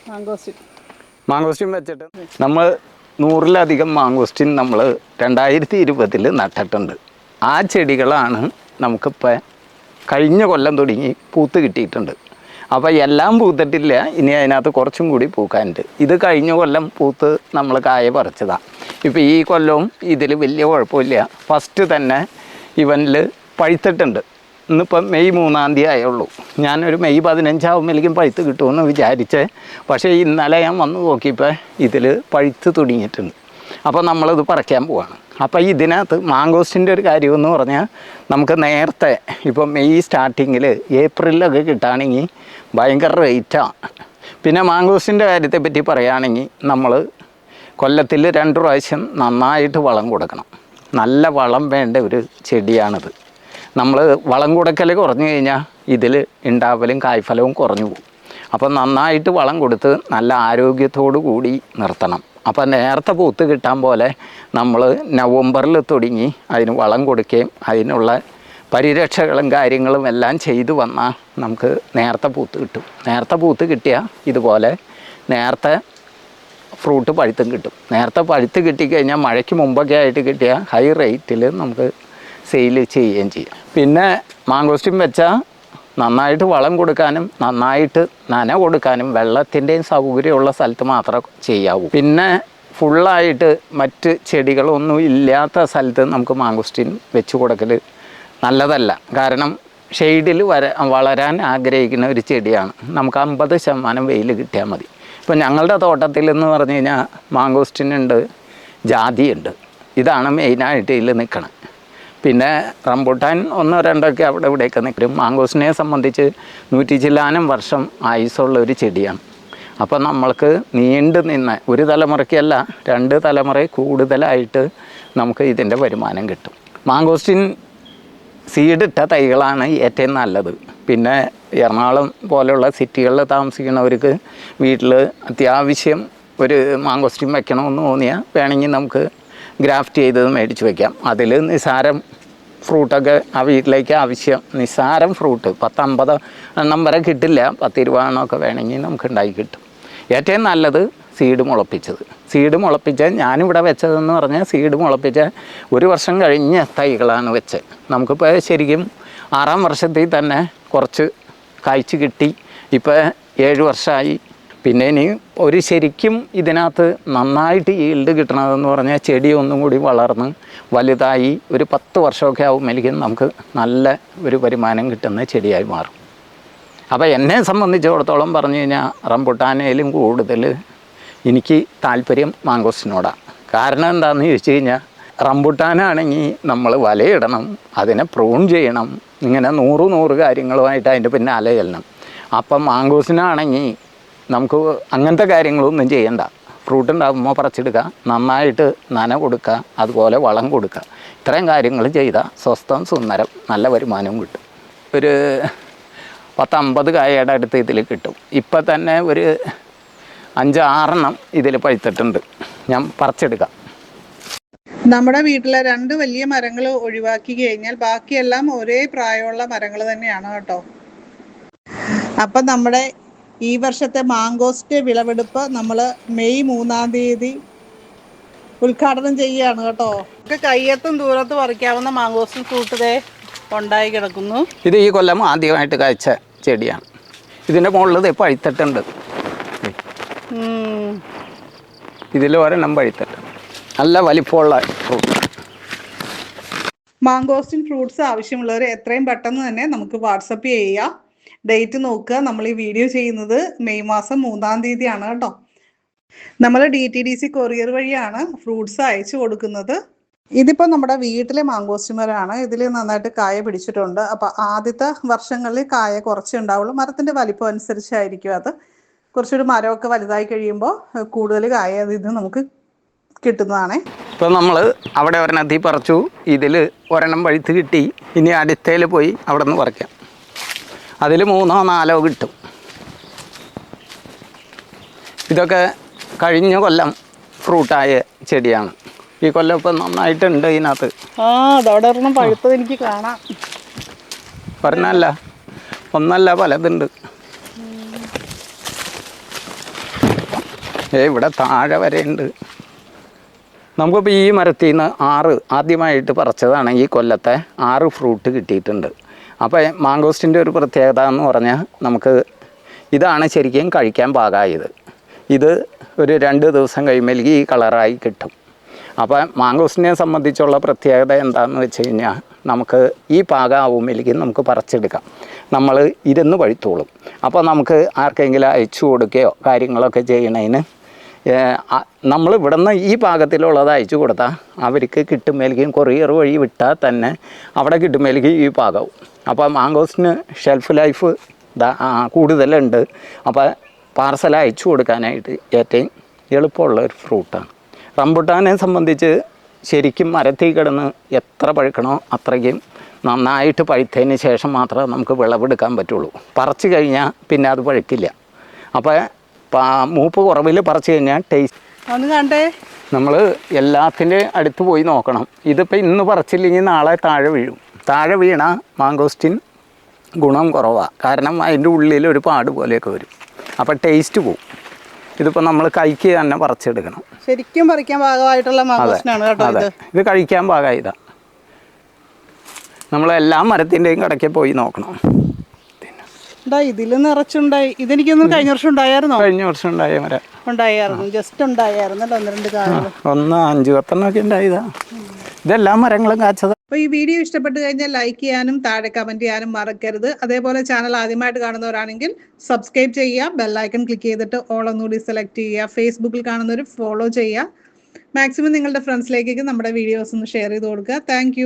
Mangosteen വെച്ചിട്ട് നമ്മൾ 100-ലധികം mangosteen നമ്മൾ 2020 നട്ടിട്ടുണ്ട്. ആ ചെടികളാണ് നമുക്കിപ്പോൾ കഴിഞ്ഞ കൊല്ലം തുടങ്ങി പൂത്ത് കിട്ടിയിട്ടുണ്ട്. അപ്പോൾ എല്ലാം പൂത്തിട്ടില്ല, ഇനി അതിനകത്ത് കുറച്ചും കൂടി പൂക്കാനുണ്ട്. ഇത് കഴിഞ്ഞ കൊല്ലം പൂത്ത് നമ്മൾ കായ പറിച്ചതാണ്. ഇപ്പോൾ ഈ കൊല്ലവും ഇതിൽ വലിയ കുഴപ്പമില്ല. ഫസ്റ്റ് തന്നെ ഇവനിൽ പഴുത്തിട്ടുണ്ട്. ഇന്നിപ്പം മെയ് 3-ാം തീയതി ആയുള്ളൂ. ഞാനൊരു മെയ് 15 ആകുമ്പോഴേക്കും പഴുത്ത് കിട്ടുമെന്ന് വിചാരിച്ചേ. പക്ഷേ ഇന്നലെ ഞാൻ വന്ന് നോക്കിയപ്പോൾ ഇതിൽ പഴുത്ത് തുടങ്ങിയിട്ടുണ്ട്. അപ്പോൾ നമ്മളിത് പറിക്കാൻ പോവാണ്. അപ്പോൾ ഇതിനകത്ത് മാങ്കോസ്റ്റിൻ്റെ ഒരു കാര്യമെന്ന് പറഞ്ഞാൽ നമുക്ക് നേരത്തെ ഇപ്പോൾ മെയ് സ്റ്റാർട്ടിങ്ങിൽ ഏപ്രിലൊക്കെ കിട്ടുകയാണെങ്കിൽ ഭയങ്കര റേറ്റാണ്. പിന്നെ മാങ്കോസ്റ്റിൻ്റെ കാര്യത്തെ പറ്റി പറയുകയാണെങ്കിൽ നമ്മൾ കൊല്ലത്തിൽ 2 പ്രാവശ്യം നന്നായിട്ട് വളം കൊടുക്കണം. നല്ല വളം വേണ്ട ഒരു ചെടിയാണിത്. നമ്മൾ വളം കൊടുക്കൽ കുറഞ്ഞു കഴിഞ്ഞാൽ ഇതിൽ ഉണ്ടാവലും കായ്ഫലവും കുറഞ്ഞു പോകും. അപ്പോൾ നന്നായിട്ട് വളം കൊടുത്ത് നല്ല ആരോഗ്യത്തോടു കൂടി നിർത്തണം. അപ്പോൾ നേരത്തെ പൂത്ത് കിട്ടാൻ പോലെ നമ്മൾ നവംബറിൽ തുടങ്ങി അതിന് വളം കൊടുക്കുകയും അതിനുള്ള പരിരക്ഷകളും കാര്യങ്ങളും എല്ലാം ചെയ്തു വന്നാൽ നമുക്ക് നേരത്തെ പൂത്ത് കിട്ടും. നേരത്തെ പൂത്ത് കിട്ടിയാൽ ഇതുപോലെ നേരത്തെ ഫ്രൂട്ട് പഴുത്തും കിട്ടും. നേരത്തെ പഴുത്ത് കിട്ടിക്കഴിഞ്ഞാൽ മഴയ്ക്ക് മുമ്പൊക്കെ ആയിട്ട് കിട്ടിയാൽ ഹൈ റേറ്റിൽ നമുക്ക് സെയിൽ ചെയ്യുകയും ചെയ്യും. പിന്നെ മാങ്കോസ്റ്റിൻ വെച്ചാൽ നന്നായിട്ട് വളം കൊടുക്കാനും നന്നായിട്ട് നന കൊടുക്കാനും വെള്ളത്തിൻ്റെയും സൗകര്യമുള്ള സ്ഥലത്ത് മാത്രമേ ചെയ്യാവൂ. പിന്നെ ഫുള്ളായിട്ട് മറ്റ് ചെടികളൊന്നും ഇല്ലാത്ത സ്ഥലത്ത് നമുക്ക് മാങ്കോസ്റ്റിൻ വെച്ച് കൊടുക്കൽ നല്ലതല്ല. കാരണം ഷെയ്ഡിൽ വളരാൻ ആഗ്രഹിക്കുന്ന ഒരു ചെടിയാണ്. നമുക്ക് 50% വെയിൽ കിട്ടിയാൽ മതി. ഇപ്പോൾ ഞങ്ങളുടെ തോട്ടത്തിൽ എന്ന് പറഞ്ഞു കഴിഞ്ഞാൽ മാങ്കോസ്റ്റിനുണ്ട്, ജാതിയുണ്ട്. ഇതാണ് മെയിനായിട്ട് ഇതിൽ നിൽക്കണം. പിന്നെ റംബൂട്ടാൻ 1-2 അവിടെ ഇവിടെയൊക്കെ നിൽക്കും. മാങ്കോസ്റ്റിനെ സംബന്ധിച്ച് 100 ചില്ലാനം വർഷം ആയുസ്സുള്ള ഒരു ചെടിയാണ്. അപ്പോൾ നമ്മൾക്ക് നീണ്ടു നിന്ന് ഒരു തലമുറയ്ക്കല്ല 2 തലമുറ കൂടുതലായിട്ട് നമുക്ക് ഇതിൻ്റെ വരുമാനം കിട്ടും. മാങ്കോസ്റ്റിൻ സീഡിട്ട തൈകളാണ് ഏറ്റവും നല്ലത്. പിന്നെ എറണാകുളം പോലെയുള്ള സിറ്റികളിൽ താമസിക്കുന്നവർക്ക് വീട്ടിൽ അത്യാവശ്യം ഒരു മാങ്കോസ്റ്റിൻ വെക്കണമെന്ന് തോന്നിയാൽ വേണമെങ്കിൽ നമുക്ക് ഗ്രാഫ്റ്റ് ചെയ്തത് മേടിച്ച് വയ്ക്കാം. അതിൽ നിസ്സാരം ഫ്രൂട്ടൊക്കെ ആ വീട്ടിലേക്ക് ആവശ്യം നിസ്സാരം ഫ്രൂട്ട് 10-50 എണ്ണം വരെ കിട്ടില്ല, 10-20 എണ്ണമൊക്കെ വേണമെങ്കിൽ നമുക്ക് ഉണ്ടാക്കി കിട്ടും. ഏറ്റവും നല്ലത് സീഡ് മുളപ്പിച്ചത്. സീഡ് മുളപ്പിച്ച ഞാനിവിടെ വെച്ചതെന്ന് പറഞ്ഞാൽ സീഡ് മുളപ്പിച്ച 1 വർഷം കഴിഞ്ഞ തൈകളാണ് വെച്ചത്. നമുക്കിപ്പോൾ ശരിക്കും 6-ാം വർഷത്തിൽ തന്നെ കുറച്ച് കായ്ച്ച് കിട്ടി. ഇപ്പോൾ 7 വർഷമായി. പിന്നെ ഇനി ഒരു ശരിക്കും ഇതിനകത്ത് നന്നായിട്ട് ഈൽഡ് കിട്ടണതെന്ന് പറഞ്ഞാൽ ചെടി ഒന്നും കൂടി വളർന്ന് വലുതായി ഒരു 10 വർഷമൊക്കെ ആകുമ്പോഴേക്കും നമുക്ക് നല്ല ഒരു വരുമാനം കിട്ടുന്ന ചെടിയായി മാറും. അപ്പോൾ എന്നെ സംബന്ധിച്ചിടത്തോളം പറഞ്ഞു കഴിഞ്ഞാൽ റംബൂട്ടാനേലും കൂടുതൽ എനിക്ക് താല്പര്യം മാങ്കോസ്റ്റിനോടാണ്. കാരണം എന്താണെന്ന് ചോദിച്ചു കഴിഞ്ഞാൽ റംബൂട്ടാനാണെങ്കിൽ നമ്മൾ വലയിടണം, അതിനെ പ്രൂൺ ചെയ്യണം, ഇങ്ങനെ 100 കാര്യങ്ങളുമായിട്ട് അതിൻ്റെ പിന്നാലെ ചെല്ലണം. അപ്പം മാങ്കോസ്റ്റിനാണെങ്കിൽ നമുക്ക് അങ്ങനത്തെ കാര്യങ്ങളൊന്നും ചെയ്യണ്ട. ഫ്രൂട്ട് ഉണ്ടാകുമ്പോൾ പറിച്ചെടുക്കുക, നന്നായിട്ട് നന കൊടുക്കുക, അതുപോലെ വളം കൊടുക്കുക. ഇത്രയും കാര്യങ്ങൾ ചെയ്താൽ സ്വസ്ഥം സുന്ദരം നല്ല വരുമാനവും കിട്ടും. ഒരു 10-50 കായയുടെ അടുത്ത് ഇതിൽ കിട്ടും. ഇപ്പം തന്നെ ഒരു 5-6 എണ്ണം ഇതിൽ പഴുത്തിട്ടുണ്ട്. ഞാൻ പറിച്ചെടുക്കാം. നമ്മുടെ വീട്ടിലെ 2 വലിയ മരങ്ങൾ ഒഴിവാക്കി കഴിഞ്ഞാൽ ബാക്കിയെല്ലാം ഒരേ പ്രായമുള്ള മരങ്ങൾ തന്നെയാണ് കേട്ടോ. അപ്പം നമ്മുടെ ഈ വർഷത്തെ മാങ്കോസ്റ്റ് വിളവെടുപ്പ് നമ്മൾ മെയ് 3-ാം തീയതി ഉദ്ഘാടനം ചെയ്യുകയാണ് കേട്ടോ. കയ്യെത്തും ദൂരത്ത് പറിക്കാവുന്ന മാങ്കോസ്റ്റിൻ ഫ്രൂട്ട് ഉണ്ടായി കിടക്കുന്നു. ഇത് ഈ കൊല്ലം ആദ്യമായിട്ട് കായ്ച്ച ചെടിയാണ്. ഇതിൻ്റെ മുകളിൽ പഴുത്തിട്ടുണ്ട്. ഇതിൽ 1 എണ്ണം പഴുത്തിട്ടുണ്ട്. നല്ല വലിപ്പമുള്ള ഫ്രൂട്ട്. മാങ്കോസ്റ്റിൻ ഫ്രൂട്ട്സ് ആവശ്യമുള്ളവർ എത്രയും പെട്ടെന്ന് തന്നെ നമുക്ക് വാട്സപ്പ് ചെയ്യുക. ഡേറ്റ് നോക്കുക. നമ്മൾ ഈ വീഡിയോ ചെയ്യുന്നത് മെയ് 3-ാം തീയതിയാണ് കേട്ടോ. നമ്മൾ DTDC കൊറിയർ വഴിയാണ് ഫ്രൂട്ട്സ് അയച്ചു കൊടുക്കുന്നത്. ഇതിപ്പോൾ നമ്മുടെ വീട്ടിലെ മാങ്കോസ്റ്റിമരാണ്. ഇതിൽ നന്നായിട്ട് കായ പിടിച്ചിട്ടുണ്ട്. അപ്പോൾ ആദ്യത്തെ വർഷങ്ങളിൽ കായ കുറച്ചേ ഉണ്ടാവുള്ളൂ. മരത്തിൻ്റെ വലിപ്പം അനുസരിച്ചായിരിക്കും അത്. കുറച്ചൊരു മരമൊക്കെ വലുതായി കഴിയുമ്പോൾ കൂടുതൽ കായ ഇത് നമുക്ക് കിട്ടുന്നതാണ്. ഇപ്പോൾ നമ്മൾ അവിടെ ഒരെണ്ണത്തിൽ പറിച്ചു, ഇതിൽ 1 എണ്ണം പഴുത്ത് കിട്ടി. ഇനി അടുത്തയിൽ പോയി അവിടെ നിന്ന് പറിക്കാം. അതിൽ 3-4 കിട്ടും. ഇതൊക്കെ കഴിഞ്ഞ കൊല്ലം ഫ്രൂട്ടായ ചെടിയാണ്. ഈ കൊല്ലം ഇപ്പം നന്നായിട്ടുണ്ട് ഇതിനകത്ത്. അതവിടെ പഴുത്തത് എനിക്ക് കാണാം. പറഞ്ഞല്ല ഒന്നല്ല പലതുണ്ട്. ഇവിടെ താഴെ വരെ ഉണ്ട്. നമുക്കിപ്പോൾ ഈ മരത്തിൽ നിന്ന് 6 ആദ്യമായിട്ട് പറിച്ചതാണെങ്കിൽ കൊല്ലത്തെ 6 ഫ്രൂട്ട് കിട്ടിയിട്ടുണ്ട്. അപ്പോൾ മാങ്കോസ്റ്റിൻ്റെ ഒരു പ്രത്യേകത എന്ന് പറഞ്ഞാൽ നമുക്ക് ഇതാണ് ശരിക്കും കഴിക്കാൻ പാകമായത്. ഇത് ഒരു 2 ദിവസം കഴിയുമ്പോഴേക്ക് ഈ കളറായി കിട്ടും. അപ്പോൾ മാങ്കോസ്റ്റിനെ സംബന്ധിച്ചുള്ള പ്രത്യേകത എന്താണെന്ന് വെച്ച് കഴിഞ്ഞാൽ നമുക്ക് ഈ പാകമാകുമ്പോഴേക്ക് നമുക്ക് പറിച്ചെടുക്കാം. നമ്മൾ ഇരുന്ന് പഴുത്തോളും. അപ്പോൾ നമുക്ക് ആർക്കെങ്കിലും അയച്ചു കൊടുക്കുകയോ കാര്യങ്ങളൊക്കെ ചെയ്യണതിന് നമ്മൾ ഇവിടുന്ന് ഈ പാകത്തിലുള്ളത് അയച്ചു കൊടുത്താൽ അവർക്ക് കിട്ടുമ്പോഴേക്കും കൊറിയർ വഴി വിട്ടാൽ തന്നെ അവിടെ കിട്ടുമ്പോഴേക്കും ഈ പാകവും. അപ്പോൾ മാങ്കോസ്റ്റിന് ഷെൽഫ് ലൈഫ് കൂടുതലുണ്ട്. അപ്പോൾ പാർസൽ അയച്ചു കൊടുക്കാനായിട്ട് ഏറ്റവും എളുപ്പമുള്ള ഒരു ഫ്രൂട്ടാണ്. റംബുട്ടാനെ സംബന്ധിച്ച് ശരിക്കും മരത്തിൽ കിടന്ന് എത്ര പഴുക്കണോ അത്രയ്ക്കും നന്നായിട്ട് പഴുത്തതിന് ശേഷം മാത്രമേ നമുക്ക് വിളവെടുക്കാൻ പറ്റുള്ളൂ. പറിച്ച് കഴിഞ്ഞാൽ പിന്നെ അത് പഴുക്കില്ല. അപ്പോൾ മൂപ്പ് കുറവിൽ പറിച്ച് കഴിഞ്ഞാൽ ടേസ്റ്റ് ഒന്ന് കണ്ടേ. നമ്മൾ എല്ലാത്തിൻ്റെ അടുത്ത് പോയി നോക്കണം. ഇതിപ്പോൾ ഇന്ന് പറിച്ചില്ലെങ്കിൽ നാളെ താഴെ വീഴും. താഴെ വീണ മാങ്കോസ്റ്റിൻ ഗുണം കുറവാണ്. കാരണം അതിൻ്റെ ഉള്ളിൽ ഒരു പാട് പോലെയൊക്കെ വരും. അപ്പോൾ ടേസ്റ്റ് പോവും. ഇതിപ്പോൾ നമ്മൾ കൈക്ക് തന്നെ പറിച്ചെടുക്കണം. ശരിക്കും പറിക്കാൻ പാകമായിട്ടുള്ള മാങ്കോസ്റ്റിനാണ് കേട്ടോ ഇത്. ഇത് കഴിക്കാൻ പാകമായതാണ്. നമ്മൾ എല്ലാ മരത്തിൻ്റെയും കടയ്ക്ക് പോയി നോക്കണം. ഇതിൽ നിറച്ചുണ്ടായി. ഇതെനിക്കൊന്നും കഴിഞ്ഞ വർഷം ഉണ്ടായിരുന്നോ? കഴിഞ്ഞ വർഷം ഉണ്ടായ മരം ഉണ്ടായിരുന്നു. ജസ്റ്റ് ഉണ്ടായിരുന്നല്ലോ 1-2 കാലങ്ങൾ. 5-10 ഒക്കെ ഉണ്ടായതാ. ഇതെല്ലാ മരങ്ങളും കാച്ചത്. അപ്പോൾ ഈ വീഡിയോ ഇഷ്ടപ്പെട്ട് കഴിഞ്ഞാൽ ലൈക്ക് ചെയ്യാനും താഴെ കമൻറ്റ് ചെയ്യാനും മറക്കരുത്. അതേപോലെ ചാനൽ ആദ്യമായിട്ട് കാണുന്നവരാണെങ്കിൽ സബ്സ്ക്രൈബ് ചെയ്യുക, ബെല്ലൈക്കൺ ക്ലിക്ക് ചെയ്തിട്ട് ഓൾ ഒന്നുകൂടി സെലക്ട് ചെയ്യുക. ഫേസ്ബുക്കിൽ കാണുന്നവർ ഫോളോ ചെയ്യുക. മാക്സിമം നിങ്ങളുടെ ഫ്രണ്ട്സിലേക്കൊക്കെ നമ്മുടെ വീഡിയോസ് ഒന്ന് ഷെയർ ചെയ്ത് കൊടുക്കുക. താങ്ക്